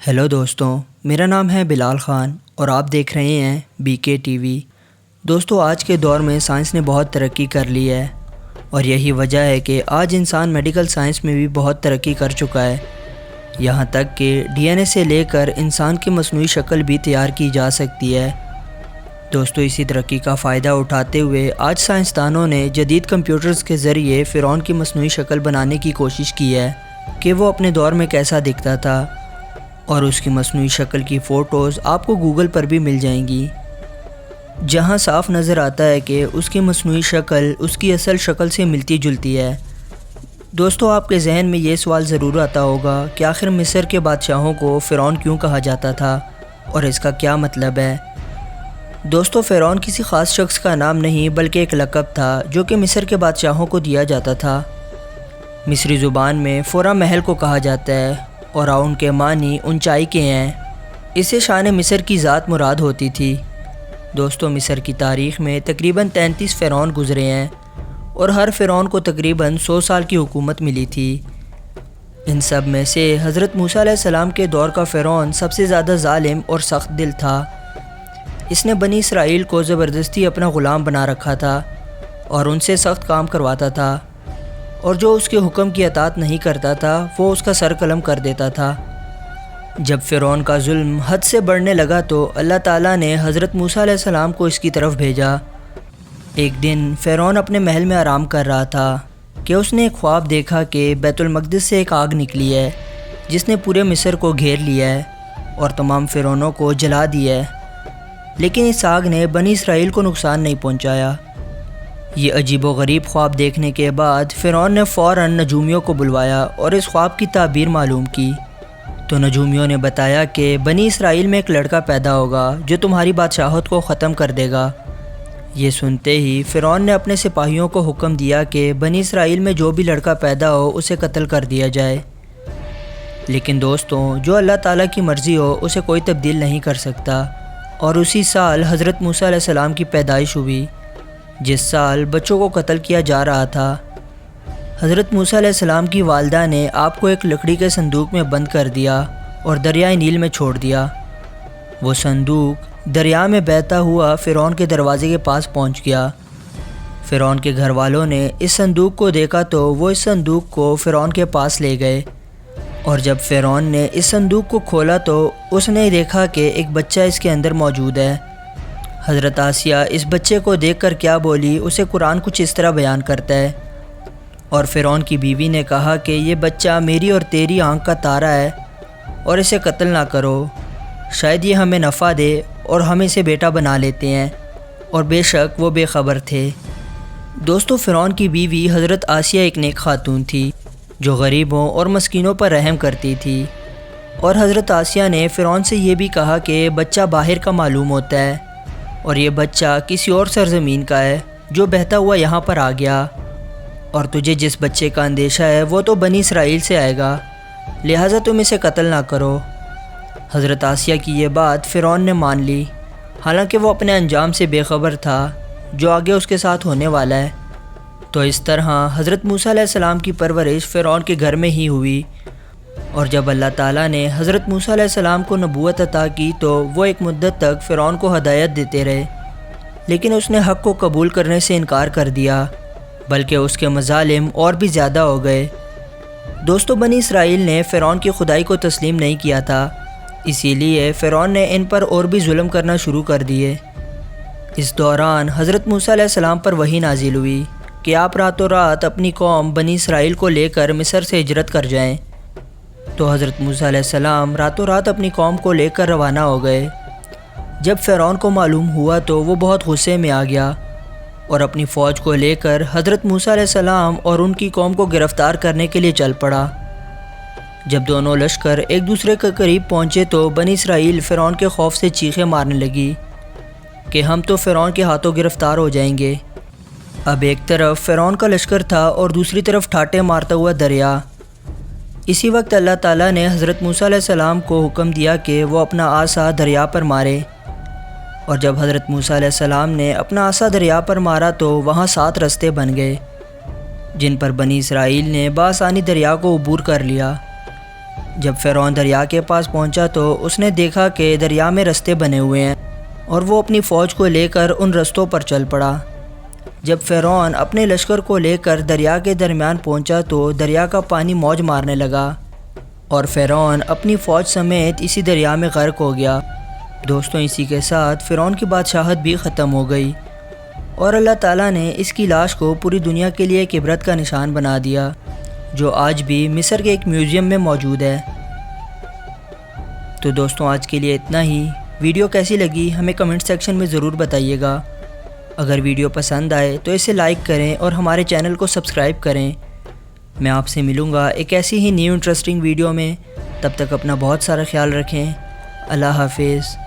Hello دوستوں، میرا نام ہے بلال خان اور آپ دیکھ رہے ہیں بی کے ٹی وی۔ دوستوں، آج کے دور میں سائنس نے بہت ترقی کر لی ہے اور یہی وجہ ہے کہ آج انسان میڈیکل سائنس میں بھی بہت ترقی کر چکا ہے، یہاں تک کہ ڈی این اے سے لے کر انسان کی مصنوعی شکل بھی تیار کی جا سکتی ہے۔ دوستوں، اسی ترقی کا فائدہ اٹھاتے ہوئے آج سائنسدانوں نے جدید کمپیوٹرز کے ذریعے فرعون کی مصنوعی شکل بنانے کی کوشش کی ہے کہ وہ اپنے دور میں کیسا دکھتا تھا، اور اس کی مصنوعی شکل کی فوٹوز آپ کو گوگل پر بھی مل جائیں گی، جہاں صاف نظر آتا ہے کہ اس کی مصنوعی شکل اس کی اصل شکل سے ملتی جلتی ہے۔ دوستوں، آپ کے ذہن میں یہ سوال ضرور آتا ہوگا کہ آخر مصر کے بادشاہوں کو فرعون کیوں کہا جاتا تھا اور اس کا کیا مطلب ہے؟ دوستوں، فرعون کسی خاص شخص کا نام نہیں بلکہ ایک لقب تھا جو کہ مصر کے بادشاہوں کو دیا جاتا تھا۔ مصری زبان میں فورا محل کو کہا جاتا ہے اور ان کے معنی اونچائی کے ہیں۔ اسے شان مصر کی ذات مراد ہوتی تھی۔ دوستوں، مصر کی تاریخ میں تقریباً 33 فرعون گزرے ہیں اور ہر فرعون کو تقریباً 100 سال کی حکومت ملی تھی۔ ان سب میں سے حضرت موسیٰ علیہ السلام کے دور کا فرعون سب سے زیادہ ظالم اور سخت دل تھا۔ اس نے بنی اسرائیل کو زبردستی اپنا غلام بنا رکھا تھا اور ان سے سخت کام کرواتا تھا، اور جو اس کے حکم کی اطاعت نہیں کرتا تھا وہ اس کا سر قلم کر دیتا تھا۔ جب فرعون کا ظلم حد سے بڑھنے لگا تو اللہ تعالیٰ نے حضرت موسیٰ علیہ السلام کو اس کی طرف بھیجا۔ ایک دن فرعون اپنے محل میں آرام کر رہا تھا کہ اس نے ایک خواب دیکھا کہ بیت المقدس سے ایک آگ نکلی ہے جس نے پورے مصر کو گھیر لیا ہے اور تمام فرعونوں کو جلا دیا ہے، لیکن اس آگ نے بنی اسرائیل کو نقصان نہیں پہنچایا۔ یہ عجیب و غریب خواب دیکھنے کے بعد فرعون نے فوراً نجومیوں کو بلوایا اور اس خواب کی تعبیر معلوم کی، تو نجومیوں نے بتایا کہ بنی اسرائیل میں ایک لڑکا پیدا ہوگا جو تمہاری بادشاہت کو ختم کر دے گا۔ یہ سنتے ہی فرعون نے اپنے سپاہیوں کو حکم دیا کہ بنی اسرائیل میں جو بھی لڑکا پیدا ہو اسے قتل کر دیا جائے۔ لیکن دوستوں، جو اللہ تعالیٰ کی مرضی ہو اسے کوئی تبدیل نہیں کر سکتا، اور اسی سال حضرت موسیٰ علیہ السلام کی پیدائش ہوئی، جس سال بچوں کو قتل کیا جا رہا تھا۔ حضرت موسیٰ علیہ السلام کی والدہ نے آپ کو ایک لکڑی کے صندوق میں بند کر دیا اور دریائے نیل میں چھوڑ دیا۔ وہ صندوق دریا میں بہتا ہوا فرعون کے دروازے کے پاس پہنچ گیا۔ فرعون کے گھر والوں نے اس صندوق کو دیکھا تو وہ اس صندوق کو فرعون کے پاس لے گئے، اور جب فرعون نے اس صندوق کو کھولا تو اس نے دیکھا کہ ایک بچہ اس کے اندر موجود ہے۔ حضرت آسیہ اس بچے کو دیکھ کر کیا بولی، اسے قرآن کچھ اس طرح بیان کرتا ہے، اور فرعون کی بیوی نے کہا کہ یہ بچہ میری اور تیری آنکھ کا تارا ہے اور اسے قتل نہ کرو، شاید یہ ہمیں نفع دے اور ہم اسے بیٹا بنا لیتے ہیں، اور بے شک وہ بے خبر تھے۔ دوستو، فرعون کی بیوی حضرت آسیہ ایک نیک خاتون تھی جو غریبوں اور مسکینوں پر رحم کرتی تھی، اور حضرت آسیہ نے فرعون سے یہ بھی کہا کہ بچہ باہر کا معلوم ہوتا ہے اور یہ بچہ کسی اور سرزمین کا ہے جو بہتا ہوا یہاں پر آ گیا، اور تجھے جس بچے کا اندیشہ ہے وہ تو بنی اسرائیل سے آئے گا، لہٰذا تم اسے قتل نہ کرو۔ حضرت آسیہ کی یہ بات فرعون نے مان لی، حالانکہ وہ اپنے انجام سے بے خبر تھا جو آگے اس کے ساتھ ہونے والا ہے۔ تو اس طرح حضرت موسیٰ علیہ السلام کی پرورش فرعون کے گھر میں ہی ہوئی، اور جب اللہ تعالیٰ نے حضرت موسیٰ علیہ السلام کو نبوت عطا کی تو وہ ایک مدت تک فرعون کو ہدایت دیتے رہے، لیکن اس نے حق کو قبول کرنے سے انکار کر دیا، بلکہ اس کے مظالم اور بھی زیادہ ہو گئے۔ دوستو، بنی اسرائیل نے فرعون کی خدائی کو تسلیم نہیں کیا تھا، اسی لیے فرعون نے ان پر اور بھی ظلم کرنا شروع کر دیے۔ اس دوران حضرت موسیٰ علیہ السلام پر وحی نازل ہوئی کہ آپ راتوں رات اپنی قوم بنی اسرائیل کو لے کر مصر سے ہجرت کر جائیں۔ تو حضرت موسیٰ علیہ السلام راتوں رات اپنی قوم کو لے کر روانہ ہو گئے۔ جب فرعون کو معلوم ہوا تو وہ بہت غصے میں آ گیا اور اپنی فوج کو لے کر حضرت موسیٰ علیہ السلام اور ان کی قوم کو گرفتار کرنے کے لیے چل پڑا۔ جب دونوں لشکر ایک دوسرے کے قریب پہنچے تو بنی اسرائیل فرعون کے خوف سے چیخیں مارنے لگی کہ ہم تو فرعون کے ہاتھوں گرفتار ہو جائیں گے۔ اب ایک طرف فرعون کا لشکر تھا اور دوسری طرف ٹھاٹے مارتا ہوا دریا۔ اسی وقت اللہ تعالیٰ نے حضرت موسیٰ علیہ السلام کو حکم دیا کہ وہ اپنا عصا دریا پر مارے، اور جب حضرت موسیٰ علیہ السلام نے اپنا عصا دریا پر مارا تو وہاں 7 رستے بن گئے جن پر بنی اسرائیل نے بآسانی دریا کو عبور کر لیا۔ جب فرعون دریا کے پاس پہنچا تو اس نے دیکھا کہ دریا میں رستے بنے ہوئے ہیں اور وہ اپنی فوج کو لے کر ان رستوں پر چل پڑا۔ جب فرعون اپنے لشکر کو لے کر دریا کے درمیان پہنچا تو دریا کا پانی موج مارنے لگا اور فرعون اپنی فوج سمیت اسی دریا میں غرق ہو گیا۔ دوستوں، اسی کے ساتھ فرعون کی بادشاہت بھی ختم ہو گئی اور اللہ تعالیٰ نے اس کی لاش کو پوری دنیا کے لیے ایک عبرت کا نشان بنا دیا، جو آج بھی مصر کے ایک میوزیم میں موجود ہے۔ تو دوستوں، آج کے لیے اتنا ہی۔ ویڈیو کیسی لگی ہمیں کمنٹ سیکشن میں ضرور بتائیے گا۔ اگر ویڈیو پسند آئے تو اسے لائک کریں اور ہمارے چینل کو سبسکرائب کریں۔ میں آپ سے ملوں گا ایک ایسی ہی نیو انٹرسٹنگ ویڈیو میں۔ تب تک اپنا بہت سارا خیال رکھیں۔ اللہ حافظ۔